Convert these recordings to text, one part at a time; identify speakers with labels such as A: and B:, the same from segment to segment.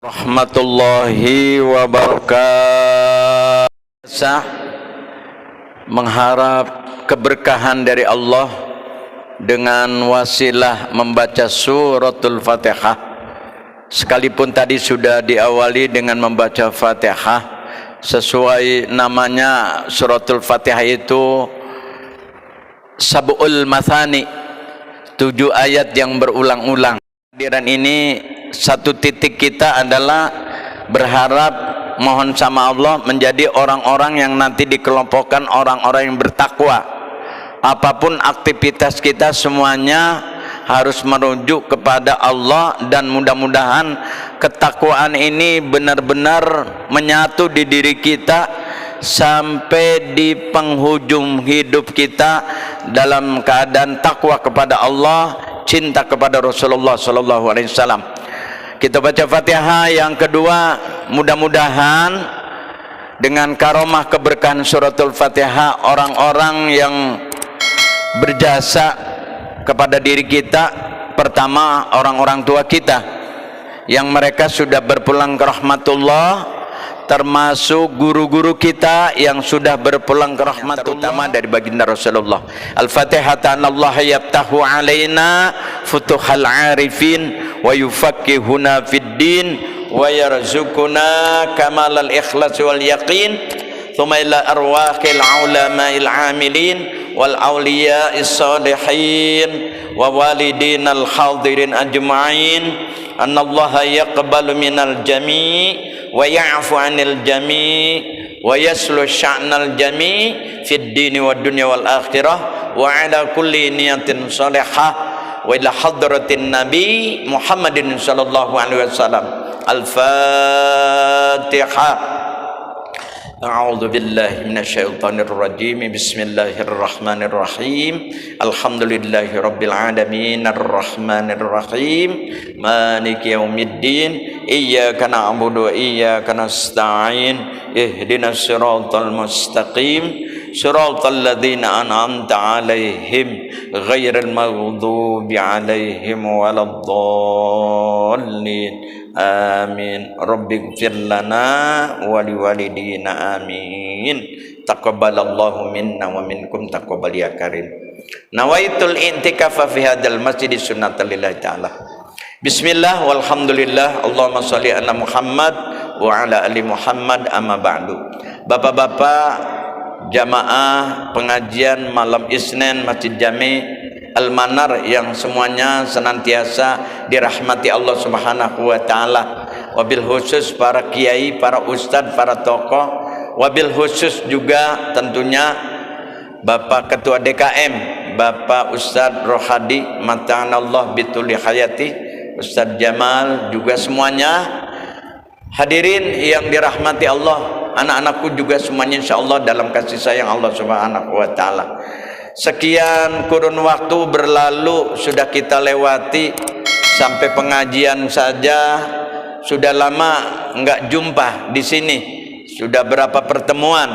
A: Rahmatullahi wabarakatuh. Mengharap keberkahan dari Allah dengan wasilah membaca suratul Fatihah. Sekalipun tadi sudah diawali dengan membaca Fatihah, sesuai namanya suratul Fatihah itu Sab'ul Mathani, 7 ayat yang berulang-ulang. Hadiran ini satu titik kita adalah berharap mohon sama Allah menjadi orang-orang yang nanti dikelompokkan orang-orang yang bertakwa. Apapun aktivitas kita semuanya harus merujuk kepada Allah, dan mudah-mudahan ketakwaan ini benar-benar menyatu di diri kita sampai di penghujung hidup kita dalam keadaan takwa kepada Allah, cinta kepada Rasulullah sallallahu alaihi wasallam. Kita baca Fatihah yang kedua, mudah-mudahan dengan karomah keberkahan suratul Fatihah orang-orang yang berjasa kepada diri kita, pertama orang-orang tua kita yang mereka sudah berpulang ke rahmatullah, termasuk guru-guru kita yang sudah berpulang ke rahmatullah, terutama dari baginda Rasulullah. Al-Fatihah Allah yaftahu alaina futuhal arifin wa yufakkihuna fid din wa yarzuquna kamalal ikhlas wal yaqin thumma ila arwahil ulama'il amilin wal awliya'is salihin wa walidinal hadirin ajma'in annallaha yaqbalu minal jami' wa ya'fu 'anil jami' wa yaslu sya'nal jami' fid dini wad dunya wal akhirah wa 'ala kulli niyatin salihah wa ila hadratin nabi Muhammadin sallallahu alaihi wasallam. Al-Fatihah. A'udzu billahi minasyaitonir rajim. Bismillahirrahmanirrahim. Alhamdulillahi rabbil alamin arrahmanir rahim maliki yaumiddin iyyaka na'budu wa iyyaka nasta'in ihdinas siratal mustaqim siratal ladzina an'amta 'alaihim ghairil maghdubi 'alaihim waladdallin. Amin. Rabbighfir lana wa liwalidina amin. Taqabbalallahu minna wa minkum taqabbal ya karim. Nawaitul i'tikafa fi hadzal masjid sunnatan lillahi ta'ala. Bismillah walhamdulillah. Allahumma shalli ala Muhammad wa ala ali Muhammad, amma ba'du. Bapak-bapak jamaah pengajian malam Isnin Masjid Jami Al-Manar yang semuanya senantiasa dirahmati Allah Subhanahu wa taala, wabil khusus para kiai, para ustadz, para tokoh, wabil khusus juga tentunya Bapak Ketua DKM, Bapak Ustadz Rohadi Mata'anallah bituli hayati, Ustadz Jamal, juga semuanya hadirin yang dirahmati Allah, anak-anakku juga semuanya insyaallah dalam kasih sayang Allah Subhanahu wa taala. Sekian kurun waktu berlalu sudah kita lewati, sampai pengajian saja sudah lama enggak jumpa di sini. Sudah berapa pertemuan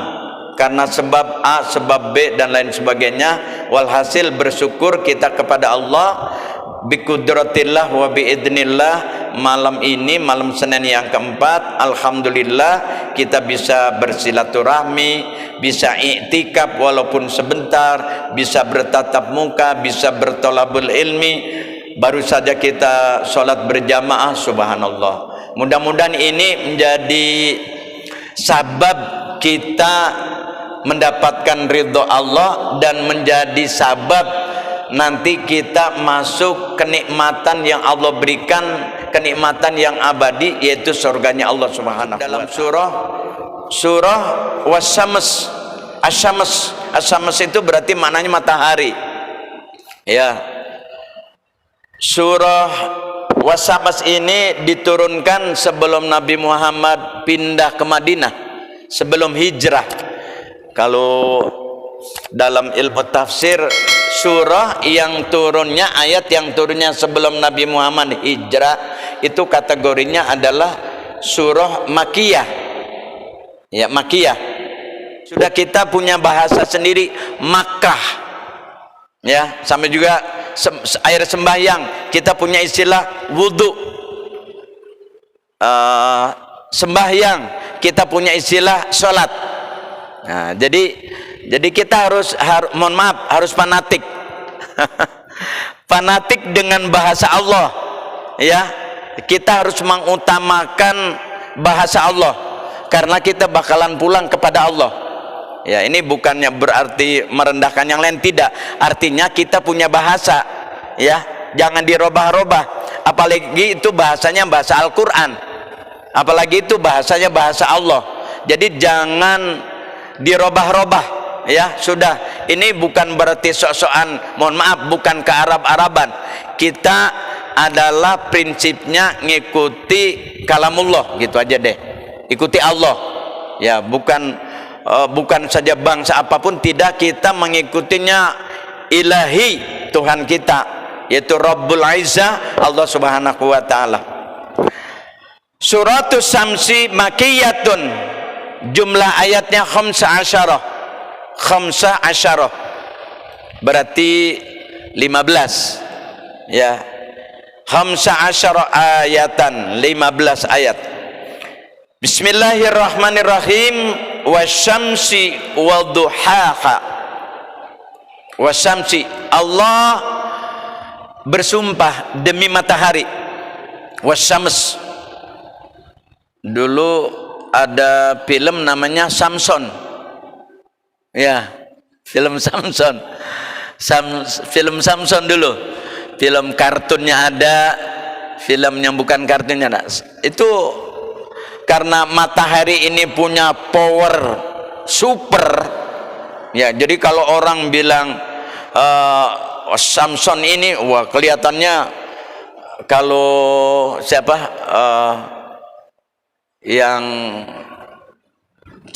A: karena sebab A, sebab B dan lain sebagainya. Walhasil bersyukur kita kepada Allah biqudratillah wa biidnillah, malam ini malam Senin yang keempat alhamdulillah kita bisa bersilaturahmi, bisa i'tikaf walaupun sebentar, bisa bertatap muka, bisa bertolabul ilmi. Baru saja kita sholat berjamaah, subhanallah. Mudah-mudahan ini menjadi sabab kita mendapatkan ridho Allah dan menjadi sabab nanti kita masuk kenikmatan yang Allah berikan, kenikmatan yang abadi, yaitu surganya Allah Subhanahu wa taala. Dalam surah wasyams, asyams itu berarti maknanya matahari. Ya. Surah wasyams ini diturunkan sebelum Nabi Muhammad pindah ke Madinah, sebelum hijrah. Kalau dalam ilmu tafsir, surah yang turunnya, ayat yang turunnya sebelum Nabi Muhammad hijrah itu kategorinya adalah surah Makkiyah. Ya, Makkiyah. Sudah kita punya bahasa sendiri, Makkah. Ya, sama juga air sembahyang, kita punya istilah wudhu. Sembahyang, kita punya istilah sholat. Nah, jadi kita mohon maaf, harus fanatik. Fanatik dengan bahasa Allah. Ya, kita harus mengutamakan bahasa Allah karena kita bakalan pulang kepada Allah. Ya, ini bukannya berarti merendahkan yang lain, tidak. Artinya kita punya bahasa, ya, jangan dirobah-robah. Apalagi itu bahasanya bahasa Al-Qur'an. Apalagi itu bahasanya bahasa Allah. Jadi jangan dirobah-robah, ya. Sudah, ini bukan berarti sok-sokan, mohon maaf, bukan ke Arab-Araban. Kita adalah prinsipnya ngikuti kalamullah, gitu aja deh. Ikuti Allah, ya, bukan saja bangsa apapun, tidak, kita mengikutinya ilahi, Tuhan kita, yaitu Rabbul Izzah, Allah Subhanahu wa taala. Suratus Samsi Makkiyatun, jumlah ayatnya 15, berarti 15, ya, 15 ayatan, 15 ayat. Bismillahirrahmanirrahim. Wasyamsi wadduhaha. Wasyamsi, Allah bersumpah demi matahari. Wasyams, dulu ada film namanya Samson, ya, film Samson, film Samson dulu, film kartunnya ada, film yang bukan kartunnya ada. Itu karena matahari ini punya power super, ya, jadi kalau orang bilang Samson ini, wah, kelihatannya kalau siapa yang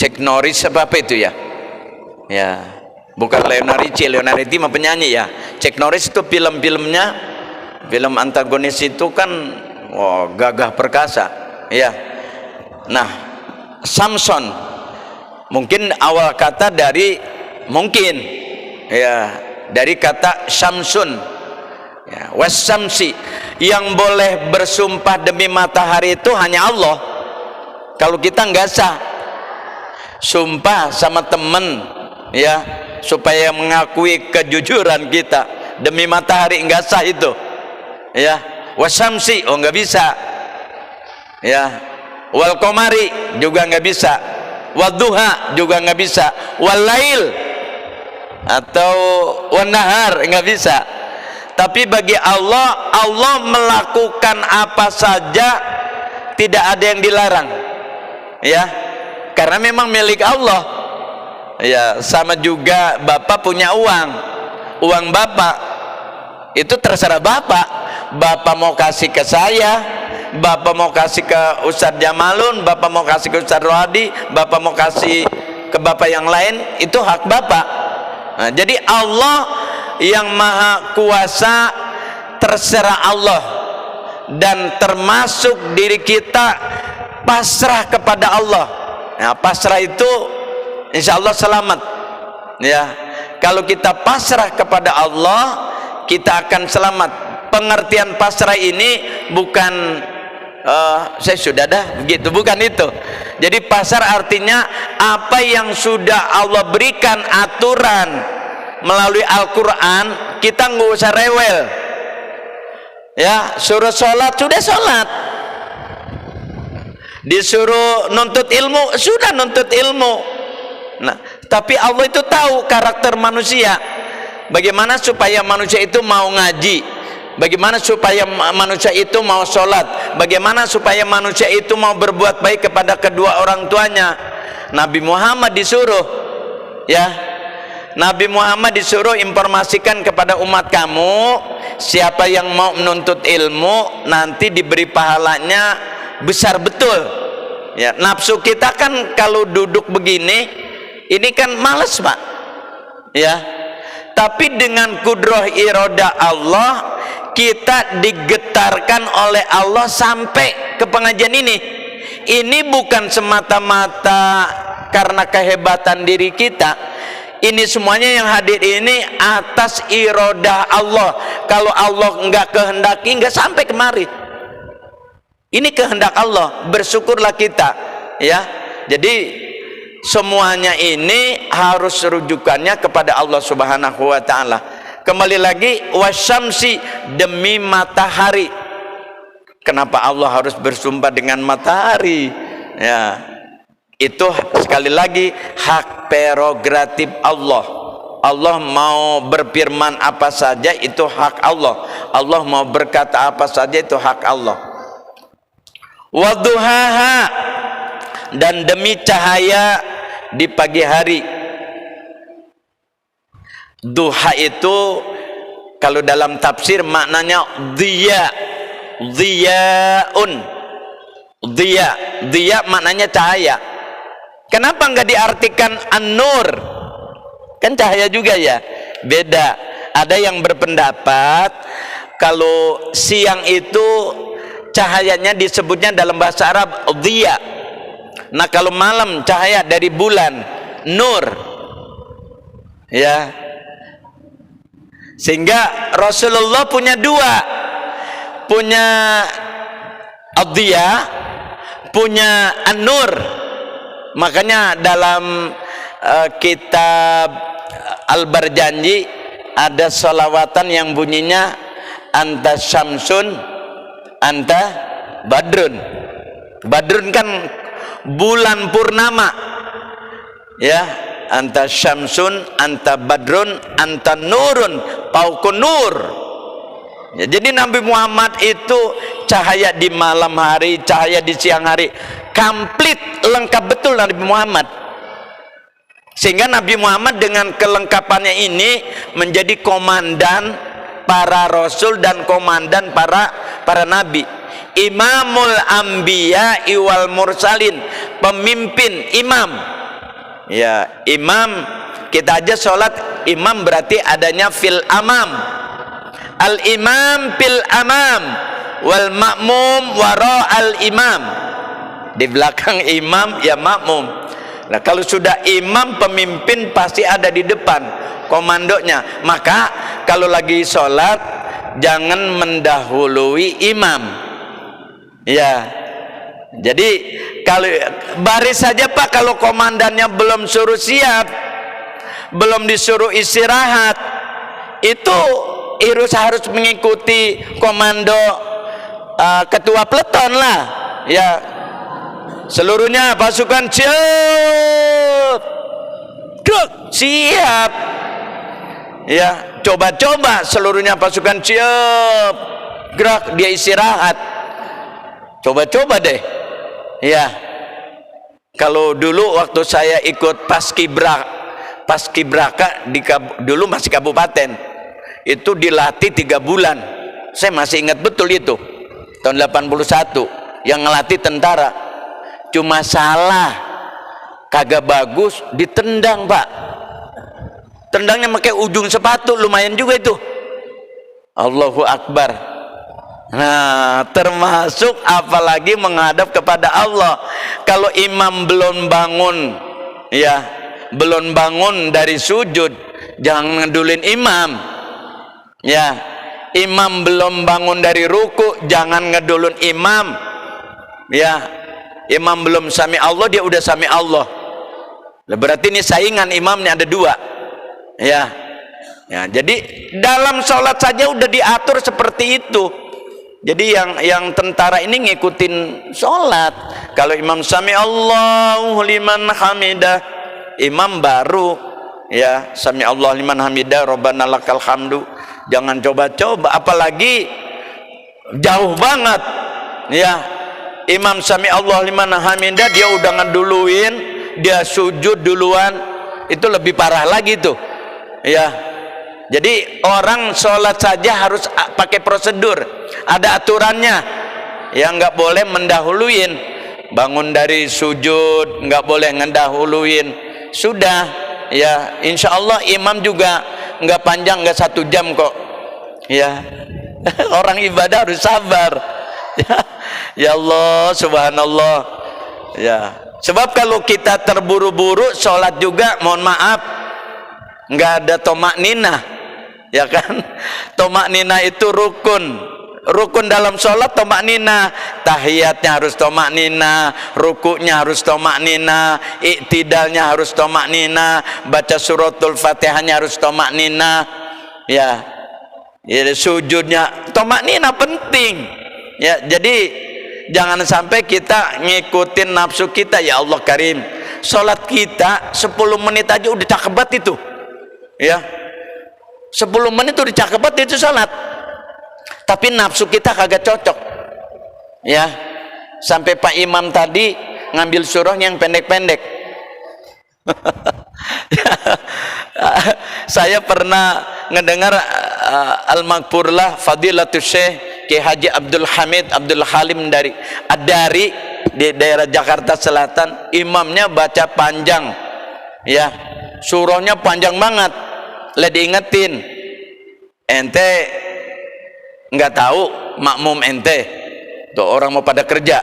A: Chuck Norris apa itu ya, ya, bukan Leonardo Ricci mah penyanyi, ya. Chuck Norris itu film-filmnya, film antagonis itu kan, wah, gagah perkasa, ya. Nah, Samson mungkin awal kata dari, mungkin, ya, dari kata Samsun, ya. Wasyamsi, yang boleh bersumpah demi matahari itu hanya Allah. Kalau kita nggak sah sumpah sama temen, ya, supaya mengakui kejujuran kita demi matahari, nggak sah itu, ya. Wasyamsi, oh, nggak bisa, ya. Wal qamari juga nggak bisa, wadduha juga nggak bisa, walail atau wanahar nggak bisa. Tapi bagi Allah, Allah melakukan apa saja, tidak ada yang dilarang, ya, karena memang milik Allah, ya. Sama juga bapak punya uang bapak itu terserah bapak mau kasih ke saya, bapak mau kasih ke Ustadz Jamalun, bapak mau kasih ke Ustadz Rohadi, bapak mau kasih ke bapak yang lain, itu hak bapak. Nah, jadi Allah yang maha kuasa, terserah Allah, dan termasuk diri kita pasrah kepada Allah. Nah, pasrah itu insya Allah selamat, ya. Kalau kita pasrah kepada Allah, kita akan selamat. Pengertian pasrah ini bukan saya sudah dah begitu, bukan itu. Jadi pasrah artinya apa yang sudah Allah berikan aturan melalui Al-Quran, kita nggak usah rewel, ya. Suruh sholat, sudah sholat. Disuruh nuntut ilmu, sudah nuntut ilmu. Nah, tapi Allah itu tahu karakter manusia, bagaimana supaya manusia itu mau ngaji, bagaimana supaya manusia itu mau sholat, bagaimana supaya manusia itu mau berbuat baik kepada kedua orang tuanya. Nabi Muhammad disuruh, ya, Nabi Muhammad disuruh informasikan kepada umat kamu, siapa yang mau menuntut ilmu nanti diberi pahalanya besar betul, ya. Nafsu kita kan kalau duduk begini Ini kan males, Pak. Ya. Tapi dengan kudroh iroda Allah, kita digetarkan oleh Allah sampai ke pengajian ini. Ini bukan semata-mata karena kehebatan diri kita. Ini semuanya yang hadir ini atas iroda Allah. Kalau Allah enggak kehendaki, enggak sampai kemari. Ini kehendak Allah, bersyukurlah kita, ya. Jadi semuanya ini harus rujukannya kepada Allah Subhanahu wa taala. Kembali lagi, wasyamsi, demi matahari. Kenapa Allah harus bersumpah dengan matahari? Ya, itu sekali lagi hak prerogatif Allah. Allah mau berfirman apa saja itu hak Allah. Allah mau berkata apa saja itu hak Allah. Wadduhaha, dan demi cahaya di pagi hari. Duha itu kalau dalam tafsir maknanya dhiya, dhiyaun, dhiya maknanya cahaya. Kenapa enggak diartikan an-nur? Kan cahaya juga ya. Beda. Ada yang berpendapat kalau siang itu cahayanya disebutnya dalam bahasa Arab dhiya. Nah, kalau malam cahaya dari bulan, nur. Ya. Sehingga Rasulullah punya dua. Punya ad-dhiya, punya an-nur. Makanya dalam kitab Al-Barjanji ada sholawatan yang bunyinya anta syamsun anta badrun. Badrun kan bulan purnama, ya. Anta syamsun anta badrun anta nurun paukun nur, ya. Jadi Nabi Muhammad itu cahaya di malam hari, cahaya di siang hari, komplit, lengkap betul Nabi Muhammad. Sehingga Nabi Muhammad dengan kelengkapannya ini menjadi komandan para rasul dan komandan para nabi, imamul anbiya wal mursalin, pemimpin, imam. Ya, imam, kita aja sholat imam berarti adanya fil amam. Al imam fil amam wal makmum wara al imam. Di belakang imam ya makmum. Nah, kalau sudah imam, pemimpin pasti ada di depan komandonya. Maka kalau lagi sholat jangan mendahului imam, ya. Jadi kalau baris saja Pak, kalau komandannya belum suruh siap, belum disuruh istirahat, itu harus mengikuti komando ketua peleton lah, ya. Seluruhnya pasukan siap, siap, ya. Coba-coba seluruhnya pasukan siap, gerak, dia istirahat. Coba-coba deh, ya. Kalau dulu waktu saya ikut paskibraka dulu masih kabupaten, itu dilatih 3 bulan. Saya masih ingat betul itu tahun 81 yang ngelatih tentara. Cuma salah, kagak bagus, ditendang Pak. Tendangnya pakai ujung sepatu, lumayan juga itu. Allahu Akbar. Nah, termasuk apalagi menghadap kepada Allah. Kalau imam belum bangun, ya, belum bangun dari sujud, jangan ngedulin imam. Ya, imam belum bangun dari ruku, jangan ngedulin imam. Ya. Imam belum sami Allah, dia udah sami Allah. Berarti ini saingan imamnya ada 2. Ya. Ya, jadi dalam sholat saja udah diatur seperti itu. Jadi yang tentara ini ngikutin sholat. Kalau imam sami Allahu liman hamidah, imam baru, ya, sami Allah liman hamidah, Rabbana lakal hamdu. Jangan coba-coba, apalagi jauh banget, ya. Imam sami Allah liman hamidah, dia udah ngeduluin, dia sujud duluan, itu lebih parah lagi tuh, ya. Jadi orang sholat saja harus pakai prosedur, ada aturannya, ya. Nggak boleh mendahuluin, bangun dari sujud nggak boleh ngedahuluin, sudah ya, insya Allah imam juga nggak panjang, nggak 1 jam kok ya. Orang ibadah harus sabar ya. Ya Allah, subhanallah ya. Sebab kalau kita terburu-buru sholat juga, mohon maaf, nggak ada tomak ninah ya kan. Tomak ninah itu rukun dalam sholat. Tomak ninah, tahiyatnya harus tomak ninah, rukuknya harus tomak ninah, iktidalnya harus tomak ninah, baca suratul fatihahnya harus tomak ninah ya. Ya, sujudnya tomak ninah penting ya. Jadi jangan sampai kita ngikutin nafsu kita. Ya Allah Karim, sholat kita 10 menit aja udah cakep banget itu ya. 10 menit udah cakep banget itu sholat, tapi nafsu kita kagak cocok ya. Sampai Pak Imam tadi ngambil surah yang pendek-pendek. Saya pernah ngedengar Al-Maghfurlah Fadilatul Syekh Ki Haji Abdul Hamid Abdul Halim dari Ad-Dari di daerah Jakarta Selatan. Imamnya baca panjang ya, surahnya panjang banget. Lah diingetin, ente nggak tahu makmum ente tuh orang mau pada kerja.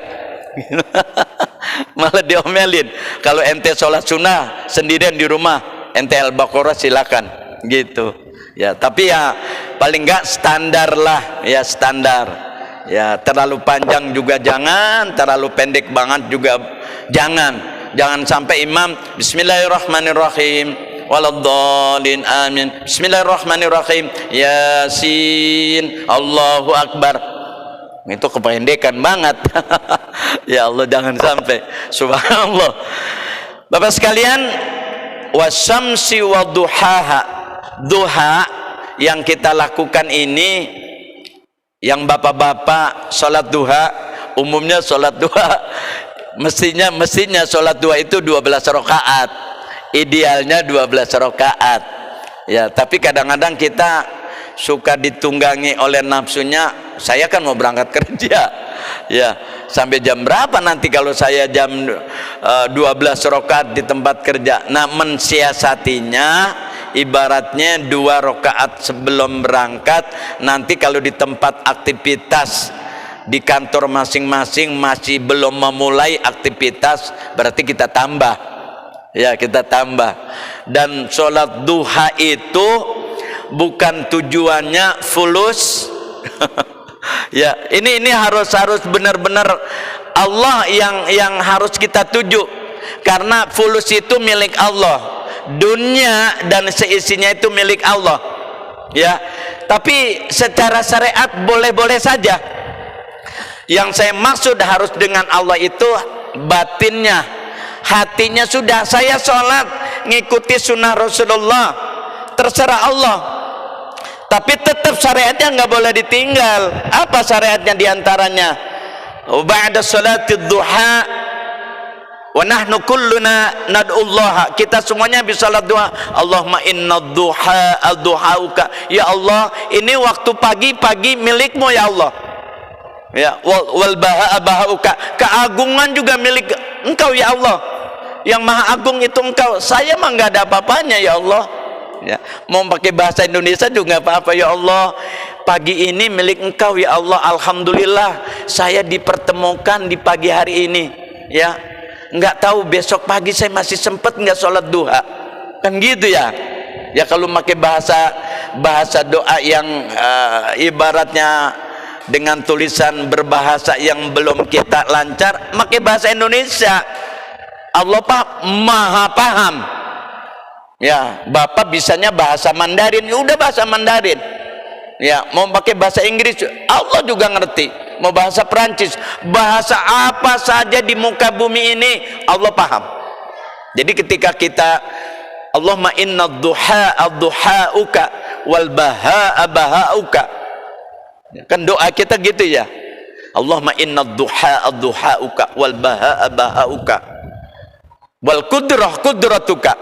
A: Malah diomelin, kalau ente sholat sunnah sendirian di rumah, ente Al-Baqarah silakan gitu ya. Tapi ya paling nggak standar lah ya, standar ya. Terlalu panjang juga jangan, terlalu pendek banget juga jangan. Jangan sampai imam Bismillahirrahmanirrahim waladhdallin amin, Bismillahirrahmanirrahim, Yasin, Allahu Akbar, itu kependekan banget. Ya Allah, jangan sampai. Subhanallah. Bapak sekalian, wasyamsi waduhaha, duha yang kita lakukan ini, yang bapak-bapak sholat duha, umumnya sholat duha mestinya sholat duha itu 12 rakaat, idealnya 12 rakaat ya. Tapi kadang-kadang kita suka ditunggangi oleh nafsunya. Saya kan mau berangkat kerja ya, sampai jam berapa nanti kalau saya jam 12 rakaat di tempat kerja. Nah, mensiasatinya ibaratnya 2 rakaat sebelum berangkat. Nanti kalau di tempat aktivitas di kantor masing-masing masih belum memulai aktivitas, berarti kita tambah ya, kita tambah. Dan sholat duha itu bukan tujuannya fulus. Ya, ini harus benar-benar Allah yang harus kita tuju, karena fulus itu milik Allah, dunia dan seisinya itu milik Allah ya. Tapi secara syariat boleh-boleh saja. Yang saya maksud harus dengan Allah itu batinnya, hatinya sudah saya sholat ngikuti sunnah Rasulullah, terserah Allah. Tapi tetap syariatnya nggak boleh ditinggal. Apa syariatnya diantaranya? Ba'da sholatid duha wa nahnu kulluna nad'ullaha, kita semuanya bisa salat duha. Allahumma inna duha ad-duhauka, ya Allah ini waktu pagi milikmu ya Allah ya. Wal baha bahauka, keagungan juga milik engkau ya Allah, yang maha agung itu engkau, saya mah nggak ada apa-apanya ya Allah ya. Mau pakai bahasa Indonesia juga nggak apa-apa. Ya Allah, pagi ini milik engkau ya Allah, alhamdulillah saya dipertemukan di pagi hari ini ya. Nggak tahu besok pagi saya masih sempat nggak sholat duha, kan gitu ya. Ya kalau pakai bahasa doa yang ibaratnya dengan tulisan berbahasa yang belum kita lancar, pakai bahasa Indonesia. Allah maha paham ya. Bapak bisanya bahasa Mandarin, ya udah bahasa Mandarin ya. Mau pakai bahasa Inggris, Allah juga ngerti. Mau bahasa Perancis, bahasa apa saja di muka bumi ini Allah paham. Jadi ketika kita Allahumma inna duha ad-duhauka wal baha bahauka, kan doa kita gitu ya. Allahumma inna duha ad-duhauka wal baha bahauka wal qudrah qudratuka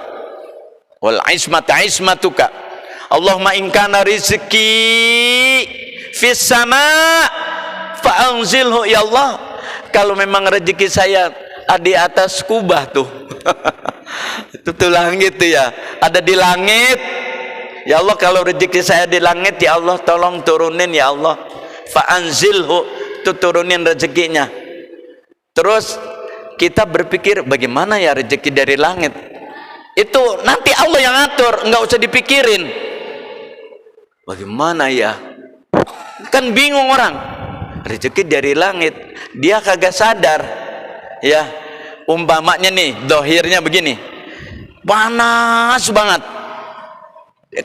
A: wal ismata ismatuka. Allahumma in kana rizki fis sama fa'anzilhu, ya Allah kalau memang rezeki saya di atas kubah tuh Itu langit itu ya, ada di langit. Ya Allah, kalau rezeki saya di langit, ya Allah tolong turunin ya Allah. Fa'anzilhu, itu turunin rezekinya. Terus kita berpikir bagaimana ya rezeki dari langit? Itu nanti Allah yang atur, enggak usah dipikirin. Bagaimana ya? Kan bingung orang. Rezeki dari langit, dia kagak sadar. Ya, umpamanya nih, dohirnya begini. Panas banget.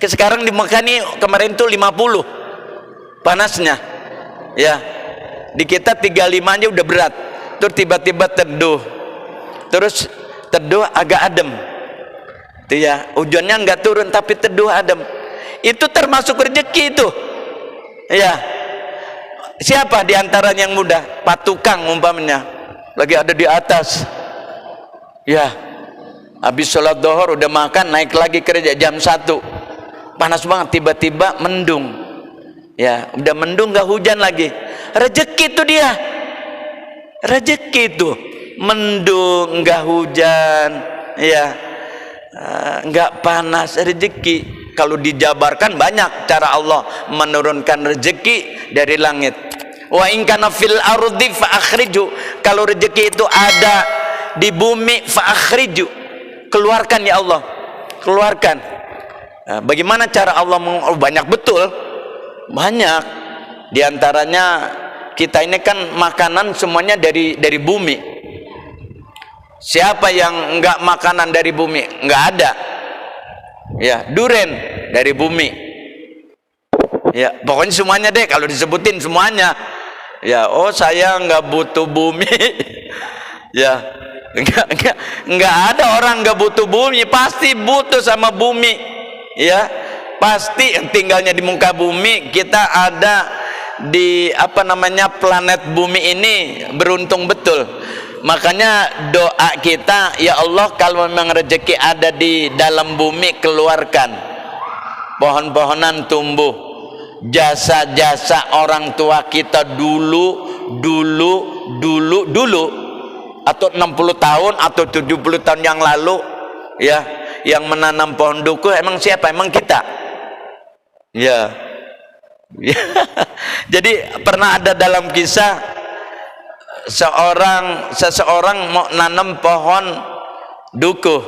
A: Sekarang di Mekah nih kemarin tuh 50 panasnya. Ya, di kita 35 aja udah berat. Terus tiba-tiba teduh. Terus teduh agak adem. Itu ya, hujannya nggak turun tapi teduh adem. Itu termasuk rezeki itu. Ya. Siapa di antara yang muda? Pak tukang umpamanya lagi ada di atas. Ya. Habis sholat zuhur udah makan, naik lagi kerja jam 1. Panas banget, tiba-tiba mendung. Ya, udah mendung nggak hujan lagi. Rezeki itu dia. Rezeki itu mendung nggak hujan, ya, nggak panas, rezeki. Kalau dijabarkan banyak cara Allah menurunkan rezeki dari langit. Wa in kana fil ardi fa akhriju, kalau rezeki itu ada di bumi fa akhriju, keluarkan ya Allah, keluarkan. Nah, bagaimana cara Allah banyak betul, banyak. Di antaranya kita ini kan makanan semuanya dari bumi. Siapa yang enggak makanan dari bumi? Enggak ada. Ya, duren dari bumi. Ya, pokoknya semuanya deh kalau disebutin semuanya. Ya, oh saya enggak butuh bumi. Ya, enggak ada orang enggak butuh bumi, pasti butuh sama bumi. Ya, pasti tinggalnya di muka bumi. Kita ada di apa namanya planet bumi ini, beruntung betul. Makanya doa kita, ya Allah kalau memang rezeki ada di dalam bumi, keluarkan. Pohon-pohonan tumbuh, jasa-jasa orang tua kita dulu atau 60 tahun atau 70 tahun yang lalu, ya, yang menanam pohon duku emang siapa? Emang kita. Ya. Jadi pernah ada dalam kisah seseorang mau nanam pohon duku.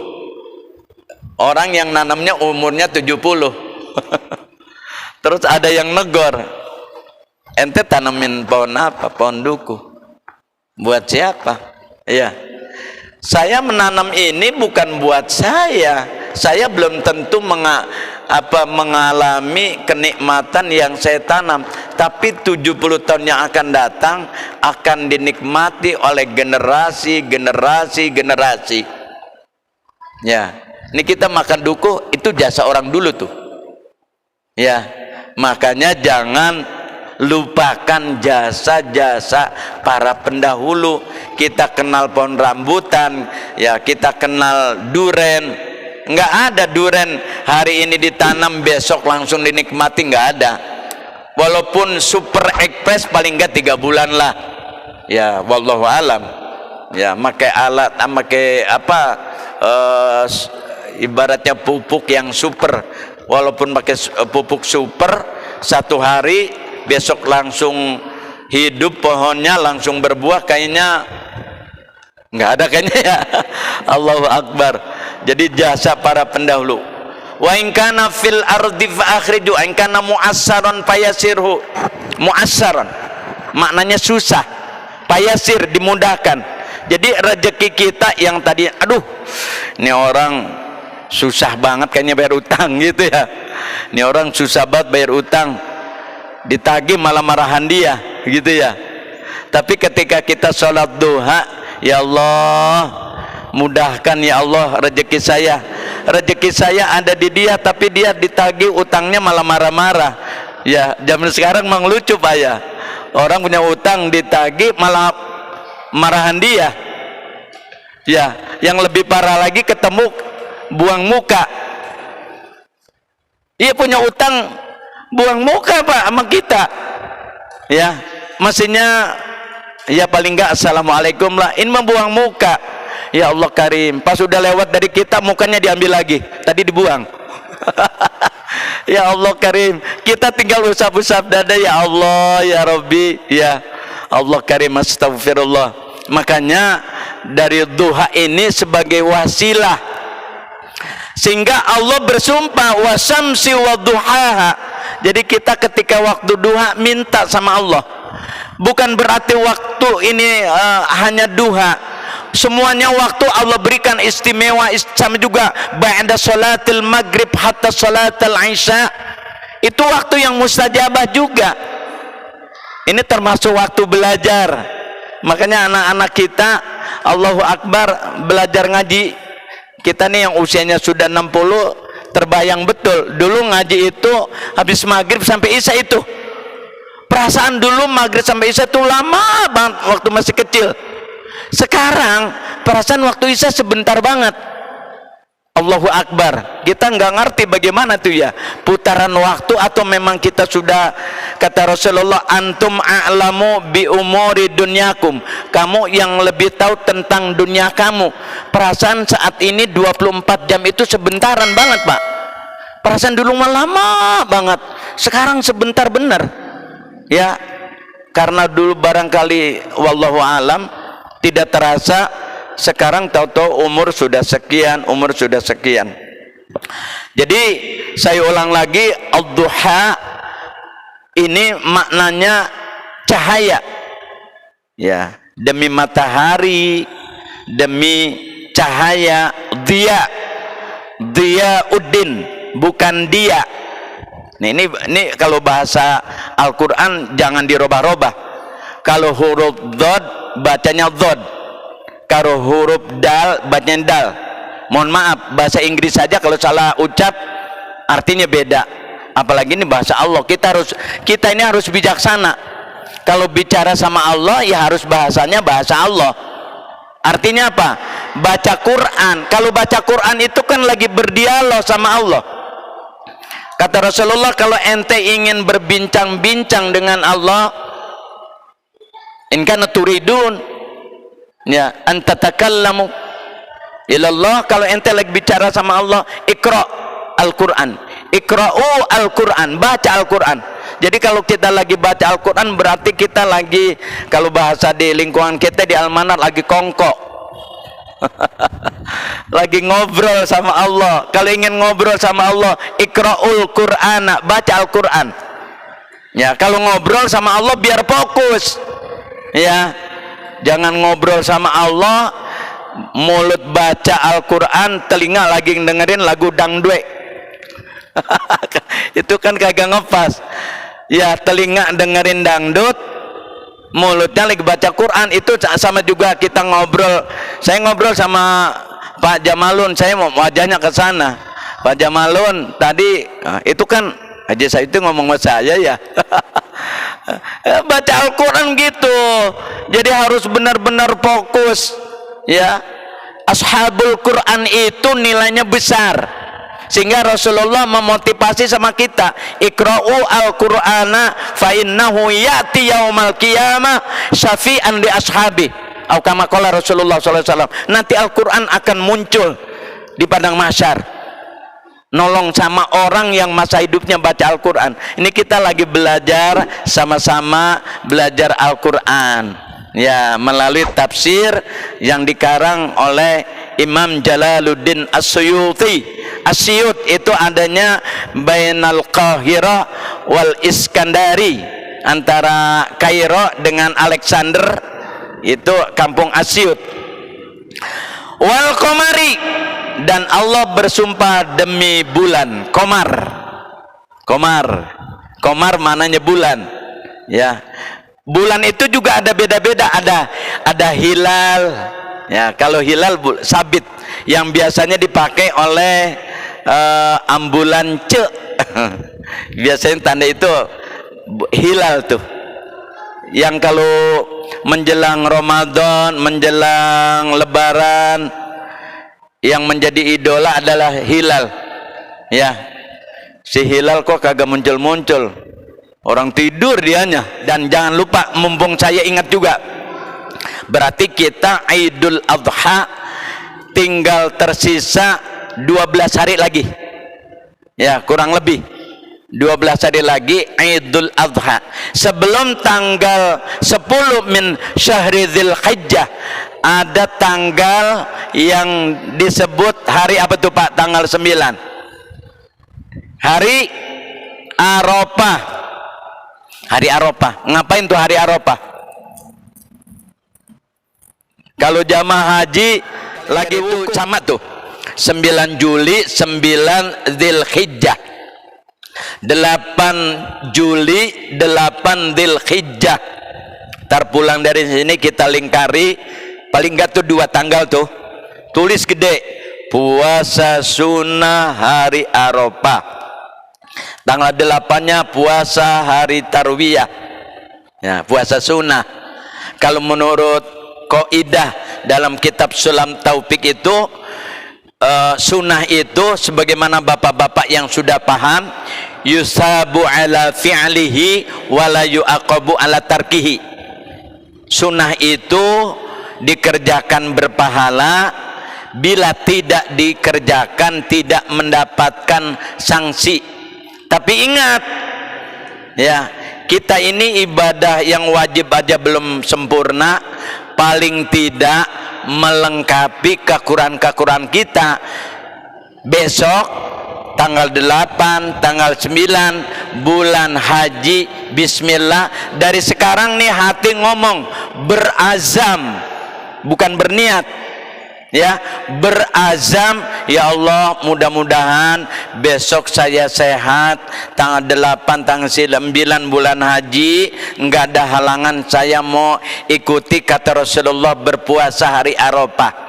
A: Orang yang nanamnya umurnya 70. Terus ada yang negor, ente tanamin pohon apa? Pohon duku. Buat siapa? Ya, saya menanam ini bukan buat saya. Saya belum tentu mengalami kenikmatan yang saya tanam, tapi 70 tahun yang akan datang akan dinikmati oleh generasi. Ya, ini kita makan duku itu jasa orang dulu tuh. Ya, makanya jangan lupakan jasa-jasa para pendahulu. Kita kenal pohon rambutan, ya, kita kenal duren. Nggak ada duren hari ini ditanam besok langsung dinikmati, nggak ada. Walaupun super express paling nggak 3 bulan lah. Ya, wallahu alam. Ya, pakai alat, pakai apa? Ibaratnya pupuk yang super. Walaupun pakai pupuk super, 1 hari besok langsung hidup pohonnya, langsung berbuah, kayaknya nggak ada kayaknya ya. Allahu Akbar. Jadi jasa para pendahulu. Wa in kana fil ardi fa akhriju, in kana mu'assaran fayasirhu. Mu'assaran maknanya susah, fayasir dimudahkan. Jadi rezeki kita yang tadi, aduh, ini orang susah banget kayaknya bayar utang gitu ya. Ini orang susah banget bayar utang, ditagih malah marahan dia gitu ya. Tapi ketika kita sholat duha, ya Allah mudahkan ya Allah rezeki saya ada di dia, tapi dia ditagih utangnya malah marah-marah. Ya, zaman sekarang memang lucu Pak ya, orang punya utang ditagih malah marahan dia. Ya, yang lebih parah lagi ketemu buang muka. Iya, punya utang buang muka Pak sama kita. Ya, mestinya ya paling enggak assalamualaikum lah, ini membuang muka. Ya Allah Karim, pas sudah lewat dari kita mukanya diambil lagi, tadi dibuang. Ya Allah Karim, kita tinggal usap-usap dada, ya Allah, ya Rabbi, ya Allah Karim, astagfirullah. Makanya dari duha ini sebagai wasilah, sehingga Allah bersumpah wasamsi wa duhaha. Jadi kita ketika waktu duha minta sama Allah, bukan berarti waktu ini hanya duha, semuanya waktu Allah berikan istimewa. Sama juga ba'da salatil maghrib hatta salatil isya, itu waktu yang mustajabah juga. Ini termasuk waktu belajar. Makanya anak-anak kita, Allahu Akbar, belajar ngaji. Kita nih yang usianya sudah 60, terbayang betul dulu ngaji itu habis maghrib sampai isya itu. Perasaan dulu maghrib sampai isya itu lama banget waktu masih kecil. Sekarang perasaan waktu isya sebentar banget. Allahu Akbar. Kita nggak ngerti bagaimana tuh ya putaran waktu, atau memang kita sudah, kata Rasulullah, antum a'lamu bi umuri dunyakum, kamu yang lebih tahu tentang dunia kamu. Perasaan saat ini 24 jam itu sebentaran banget, Pak. Perasaan dulu mah lama banget, sekarang sebentar bener ya, karena dulu barangkali wallahu alam tidak terasa, sekarang tahu-tahu umur sudah sekian, umur sudah sekian. Jadi saya ulang lagi, ad-duha ini maknanya cahaya ya, demi matahari, demi cahaya, dia uddin, bukan dia. Ini kalau bahasa Al-Quran jangan dirubah-rubah. Kalau huruf dhad bacanya dhad, kalau huruf dal bacanya dal. Mohon maaf, bahasa Inggris saja kalau salah ucap artinya beda, apalagi ini bahasa Allah. Kita ini harus bijaksana. Kalau bicara sama Allah ya harus bahasanya bahasa Allah. Artinya apa? Baca Quran. Kalau baca Quran itu kan lagi berdialog sama Allah. Kata Rasulullah, kalau ente ingin berbincang-bincang dengan Allah, in kana turidun ya anta takallamu ilallah, kalau ente lagi bicara sama Allah, iqra al-Quran, iqra'u al-Quran, baca Al-Quran. Jadi kalau kita lagi baca Al-Quran berarti kita lagi, kalau bahasa di lingkungan kita di Almanar, lagi kongkok. Lagi ngobrol sama Allah. Kalau ingin ngobrol sama Allah, iqra'ul Qur'ana, baca Al-Quran ya. Kalau ngobrol sama Allah biar fokus ya, jangan ngobrol sama Allah mulut baca Al-Quran, telinga lagi dengerin lagu dangdue. Itu kan kagak ngepas ya, telinga dengerin dangdut, mulutnya lagi baca Quran. Itu sama juga kita ngobrol. Saya ngobrol sama Pak Jamalun, saya mau wajahnya ke sana. Pak Jamalun tadi itu kan aja saya itu ngomong sama saya ya. Baca Al-Quran gitu. Jadi harus benar-benar fokus ya. Ashabul Quran itu nilainya besar, sehingga Rasulullah memotivasi sama kita, iqra'u al-Qur'ana fa innahu ya'ti yaumal qiyamah syafi'an li ashabi, atau kama qala Rasulullah SAW. Nanti Al-Quran akan muncul di padang mahsyar, nolong sama orang yang masa hidupnya baca Al-Quran. Ini kita lagi belajar, sama-sama belajar Al-Quran ya, melalui tafsir yang dikarang oleh Imam Jalaluddin As-Suyuti. As-Suyut itu adanya bainal Qahirah wal Iskandari, antara Kairo dengan Alexander, itu kampung Asyut. Wal Qamari, dan Allah bersumpah demi bulan. Qamar mananya bulan ya. Bulan itu juga ada beda-beda, ada hilal ya. Kalau hilal sabit yang biasanya dipakai oleh ambulans biasanya tanda itu hilal tuh, yang kalau menjelang Ramadan, menjelang Lebaran, yang menjadi idola adalah hilal ya. Si hilal kok kagak muncul-muncul, orang tidur dianya. Dan jangan lupa, mumpung saya ingat juga, berarti kita Idul Adha tinggal tersisa 12 hari lagi, ya kurang lebih 12 hari lagi Idul Adha. Sebelum tanggal 10 min Syahri Dzulhijjah ada tanggal yang disebut hari apa tuh Pak? Tanggal 9, hari Arafah. Hari Arafah, ngapain tuh hari Arafah? Kalau jamaah haji lagi itu sama tuh 9 Juli 9 Dzulhijjah, 8 Juli 8 Dzulhijjah. Ntar pulang dari sini kita lingkari, paling enggak tuh 2 tanggal tuh, tulis gede, puasa sunnah hari Arafah. Tanggal 8-nya puasa hari tarwiyah, ya puasa sunnah. Kalau menurut kaidah dalam kitab Sulam Taufik itu sunnah itu sebagaimana bapak-bapak yang sudah paham, yusabu ala fi'lihi wala yu'aqabu ala tarkihi. Sunnah itu dikerjakan berpahala, bila tidak dikerjakan tidak mendapatkan sanksi. Tapi ingat ya, kita ini ibadah yang wajib aja belum sempurna, paling tidak melengkapi kekurangan-kekurangan kita. Besok tanggal 8, tanggal 9 bulan haji, bismillah, dari sekarang nih hati ngomong, berazam, bukan berniat ya, berazam, ya Allah mudah-mudahan besok saya sehat, tanggal 8 tanggal 9 bulan haji, enggak ada halangan, saya mau ikuti kata Rasulullah berpuasa hari Arafah.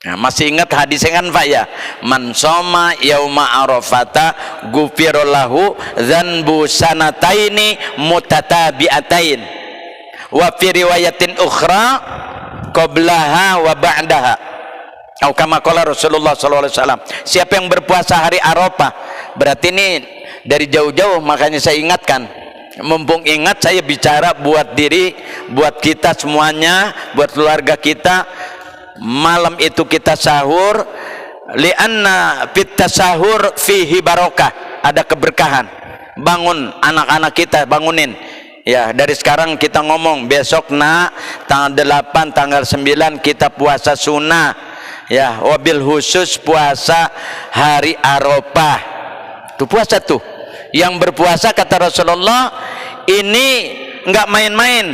A: Nah, masih ingat hadisnya kan Pak ya, man soma yauma arafata ghufirallahu dzanbu sanataini mutatabi'atain wa fi riwayatin ukhra qablaha wa ba'daha, atau kama qala Rasulullah SAW. Siapa yang berpuasa hari Arafah, berarti ini dari jauh-jauh, makanya saya ingatkan, mumpung ingat saya bicara buat diri, buat kita semuanya, buat keluarga kita. Malam itu kita sahur, li'anna fit tasahur fihi barokah, ada keberkahan. Bangun anak-anak kita, bangunin ya, dari sekarang kita ngomong, besok nak tanggal 8 tanggal 9 kita puasa sunnah ya, wabil khusus puasa hari Arafah. Tuh puasa tuh, yang berpuasa kata Rasulullah ini enggak main-main.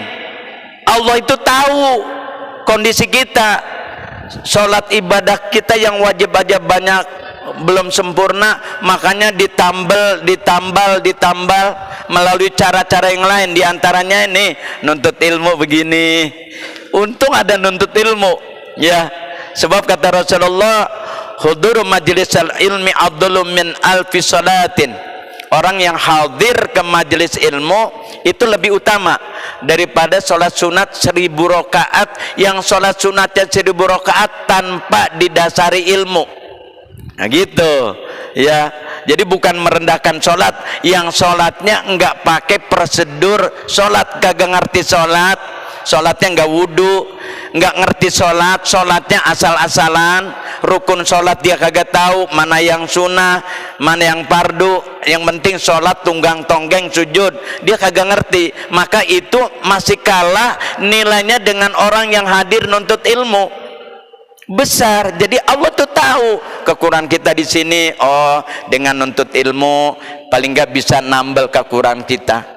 A: Allah itu tahu kondisi kita, sholat ibadah kita yang wajib aja banyak belum sempurna, makanya ditambal melalui cara-cara yang lain, diantaranya ini nuntut ilmu begini. Untung ada nuntut ilmu ya, sebab kata Rasulullah, huduru majlisal ilmi afdalu min alfi salatin. Orang yang hadir ke majelis ilmu itu lebih utama daripada sholat sunat 1000 rakaat, yang sholat sunatnya 1000 rakaat tanpa didasari ilmu. Nah gitu ya, jadi bukan merendahkan sholat, yang sholatnya enggak pakai prosedur sholat, kagak ngerti sholat, sholatnya enggak wudhu, enggak ngerti sholat, sholatnya asal-asalan, rukun sholat dia kagak tahu, mana yang sunnah, mana yang fardu, yang penting sholat tunggang tonggeng sujud, dia kagak ngerti. Maka itu masih kalah nilainya dengan orang yang hadir nuntut ilmu besar. Jadi Allah tuh tahu kekurangan kita di sini. Oh, dengan nuntut ilmu paling nggak bisa nambal kekurangan kita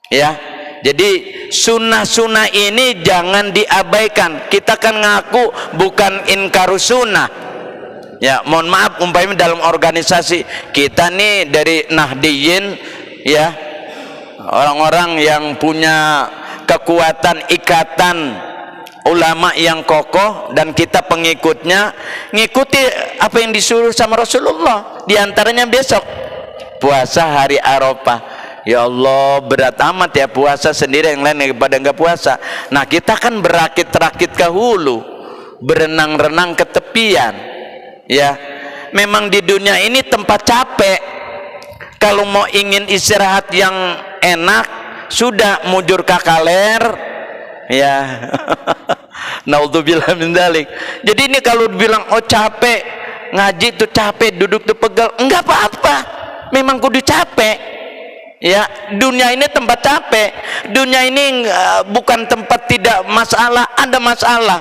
A: ya. Jadi sunnah-sunnah ini jangan diabaikan. Kita kan ngaku bukan inkarus sunnah ya, mohon maaf, umpamanya dalam organisasi kita nih dari Nahdiyin ya, orang-orang yang punya kekuatan ikatan ulama yang kokoh, dan kita pengikutnya ngikuti apa yang disuruh sama Rasulullah. Di antaranya besok puasa hari Arafah. Ya Allah, berat amat ya puasa sendiri, yang lain daripada enggak puasa. Nah kita kan berakit-rakit ke hulu, berenang-renang ke tepian ya. Memang di dunia ini tempat capek. Kalau mau ingin istirahat yang enak, sudah mujur kakaler ya Naudzubillah min dzalik. Jadi ini kalau bilang oh capek ngaji tuh capek, duduk tuh pegal, enggak apa-apa, memang kudu capek ya. Dunia ini tempat capek, dunia ini bukan tempat tidak masalah, ada masalah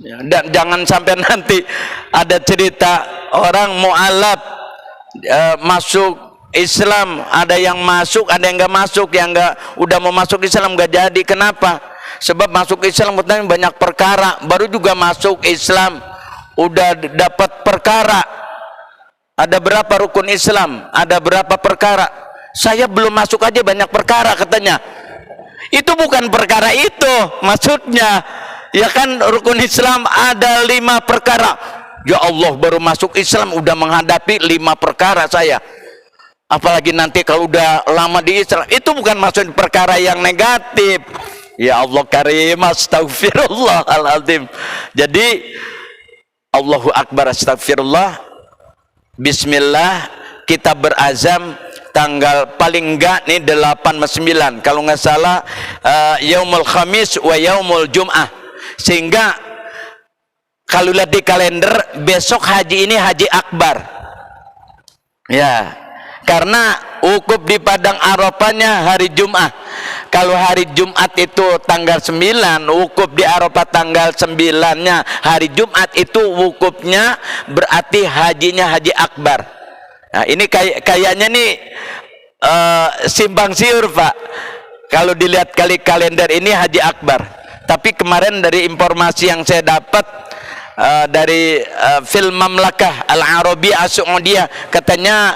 A: ya. Dan jangan sampai nanti ada cerita orang mu'alaf masuk Islam, ada yang masuk, ada yang enggak masuk, yang enggak udah mau masuk Islam enggak jadi. Kenapa? Sebab masuk Islam banyak perkara, baru juga masuk Islam udah dapat perkara. Ada berapa rukun Islam, ada berapa perkara, saya belum masuk aja banyak perkara katanya. Itu bukan perkara itu maksudnya ya kan. Rukun Islam ada 5 perkara, ya Allah baru masuk Islam udah menghadapi 5 perkara saya, apalagi nanti kalau udah lama di Islam. Itu bukan maksud perkara yang negatif. Ya Allah karim, astagfirullahaladzim. Jadi Allahu Akbar, astagfirullah, bismillah, kita berazam tanggal paling enggak nih 8-9 kalau nggak salah, yaumul khamis wa yaumul jum'ah. Sehingga kalau lihat di kalender besok haji ini haji akbar ya, karena wukuf di padang Arafahnya hari Jumat. Kalau hari Jumat itu tanggal 9, wukuf di Arafah tanggal 9-nya hari Jumat, itu wukufnya berarti hajinya haji akbar. Nah ini kayaknya nih simpang siur Pak, kalau dilihat kali kalender ini haji akbar. Tapi kemarin dari informasi yang saya dapat dari film Mamlakah Al-Arabiyah As-Saudiyah, katanya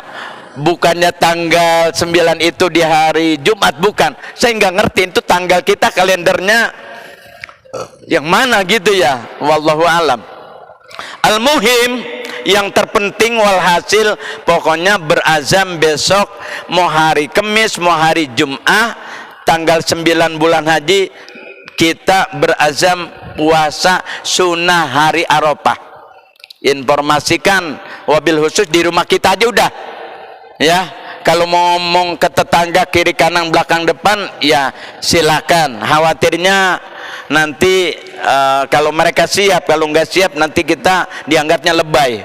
A: bukannya tanggal 9 itu di hari Jumat, bukan. Saya nggak ngerti itu tanggal kita kalendernya yang mana gitu ya, wallahu alam. Al-muhim yang terpenting walhasil pokoknya berazam besok mau hari Kamis mau hari Jumat tanggal 9 bulan haji kita berazam puasa sunnah hari Arafah. Informasikan wabil khusus di rumah kita aja udah ya. Kalau mau ngomong ke tetangga kiri kanan belakang depan ya silakan. Khawatirnya nanti kalau mereka siap, kalau nggak siap nanti kita dianggapnya lebay.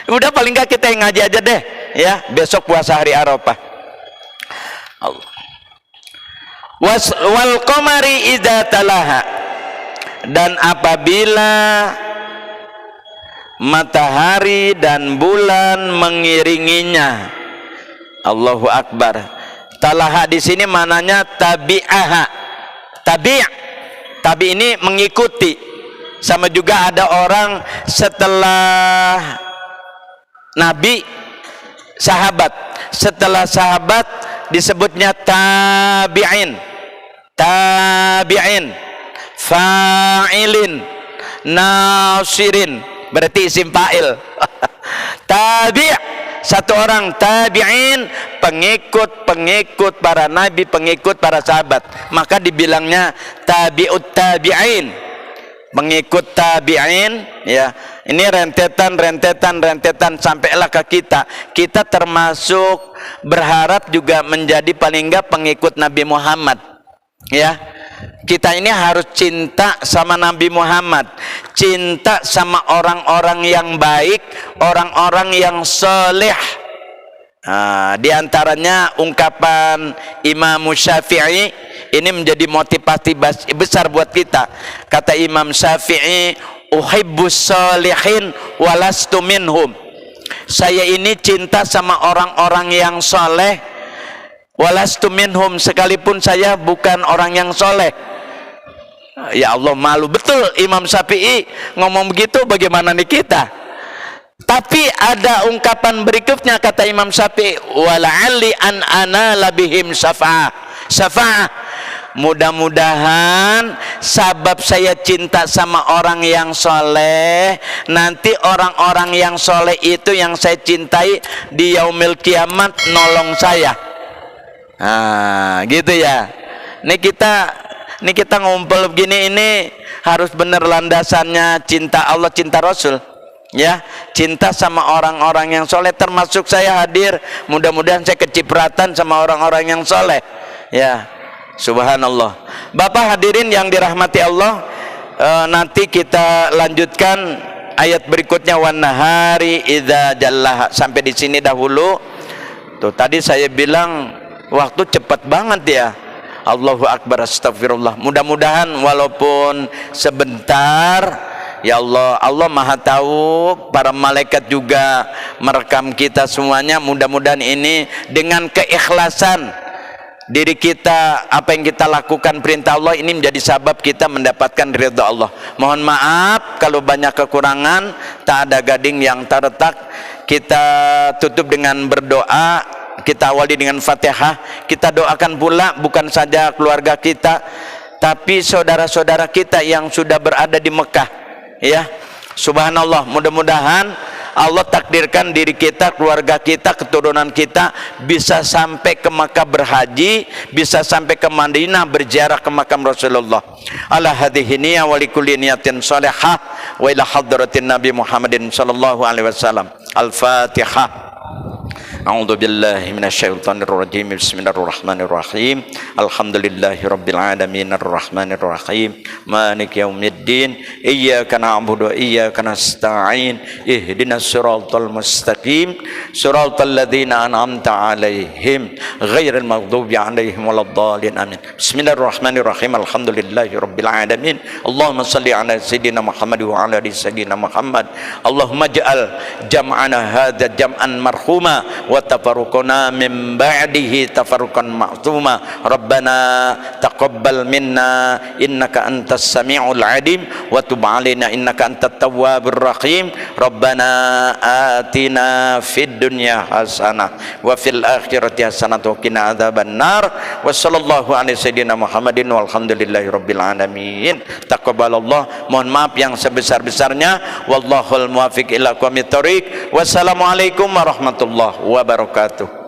A: Udah paling nggak kita yang ngaji aja deh ya, besok puasa hari Arafah. Allah. Wal qamari idza talaha, dan apabila matahari dan bulan mengiringinya. Allahu Akbar. Talaha di sini mananya tabi'aha. Tabi ini mengikuti. Sama juga ada orang setelah Nabi sahabat. Setelah sahabat disebutnya tabi'in. Tabi'in, fa'ilin, nasirin, berarti isim fa'il. Tabi' satu orang, tabi'in pengikut para nabi, pengikut para sahabat, maka dibilangnya tabi'ut tabi'in, pengikut tabi'in ya. Ini rentetan sampailah ke kita termasuk berharap juga menjadi paling enggak pengikut Nabi Muhammad ya. Kita ini harus cinta sama Nabi Muhammad, cinta sama orang-orang yang baik, orang-orang yang soleh. Di antaranya ungkapan Imam Syafi'i ini menjadi motivasi besar buat kita. Kata Imam Syafi'i, uhibbus sholihin walastu minhum. Saya ini cinta sama orang-orang yang soleh, walastu minhum, sekalipun saya bukan orang yang soleh. Ya Allah, malu betul Imam Syafi'i ngomong begitu, bagaimana nih kita? Tapi ada ungkapan berikutnya, kata Imam Syafi'i, wala'alli an ana labihim syafa'ah. Mudah-mudahan sabab saya cinta sama orang yang soleh, nanti orang-orang yang soleh itu yang saya cintai di yaumil kiamat nolong saya. Gitu ya. Ini kita ngumpul begini, ini harus bener landasannya cinta Allah, cinta Rasul ya, cinta sama orang-orang yang soleh. Termasuk saya hadir, mudah-mudahan saya kecipratan sama orang-orang yang soleh ya. Subhanallah. Bapak hadirin yang dirahmati Allah, nanti kita lanjutkan ayat berikutnya, wan nahari idza jallaha. Sampai di sini dahulu. Tuh tadi saya bilang waktu cepat banget ya. Allahu akbar, astagfirullah. Mudah-mudahan walaupun sebentar, ya Allah, Allah Maha tahu, para malaikat juga merekam kita semuanya. Mudah-mudahan ini dengan keikhlasan diri kita, apa yang kita lakukan perintah Allah ini menjadi sabab kita mendapatkan ridha Allah. Mohon maaf kalau banyak kekurangan, tak ada gading yang terletak. Kita tutup dengan berdoa, kita awali dengan Fatihah. Kita doakan pula bukan saja keluarga kita, tapi saudara-saudara kita yang sudah berada di Mekah, ya. Subhanallah, mudah-mudahan Allah takdirkan diri kita, keluarga kita, keturunan kita bisa sampai ke Makkah berhaji, bisa sampai ke Madinah berziarah ke makam Rasulullah. Ala hadhihi niyya wa likulli niyatin salihah wa ila hadratin Nabi Muhammadin sallallahu alaihi wasallam. Al-Fatihah. A'udzu billahi minasyaitonir rajim. Bismillahirrahmanirrahim. Alhamdulillahi rabbil alamin arrahmanir rahim maliki yaumiddin iyyaka na'budu wa iyyaka nasta'in ihdinas siratal mustaqim siratal ladzina an'amta 'alaihim ghairil maghdubi 'alaihim waladdallin amin. Bismillahirrahmanirrahim. Alhamdulillahi rabbil alamin. Allahumma shalli ala sayidina Muhammad wa ala ali sayidina Muhammad. Allahumma ij'al jam'ana hadza jam'an marhuma wa tafarruqana min ba'dihi tafarruqan ma'tuma. Rabbana taqabbal minna innaka antas sami'ul alim wa tub 'alaina innaka antat tawwabur rahim. Rabbana atina fid dunya hasanah wa fil akhirati hasanah wa qina adzabannar. Wa sallallahu alaihi sayyidina Muhammadin walhamdulillahi rabbil alamin. Taqabbalallah. Mohon maaf yang sebesar-besarnya. Wallahul muwaffiq ila aqwamit thoriq. Wassalamualaikum warahmatullahi wabarakatuh.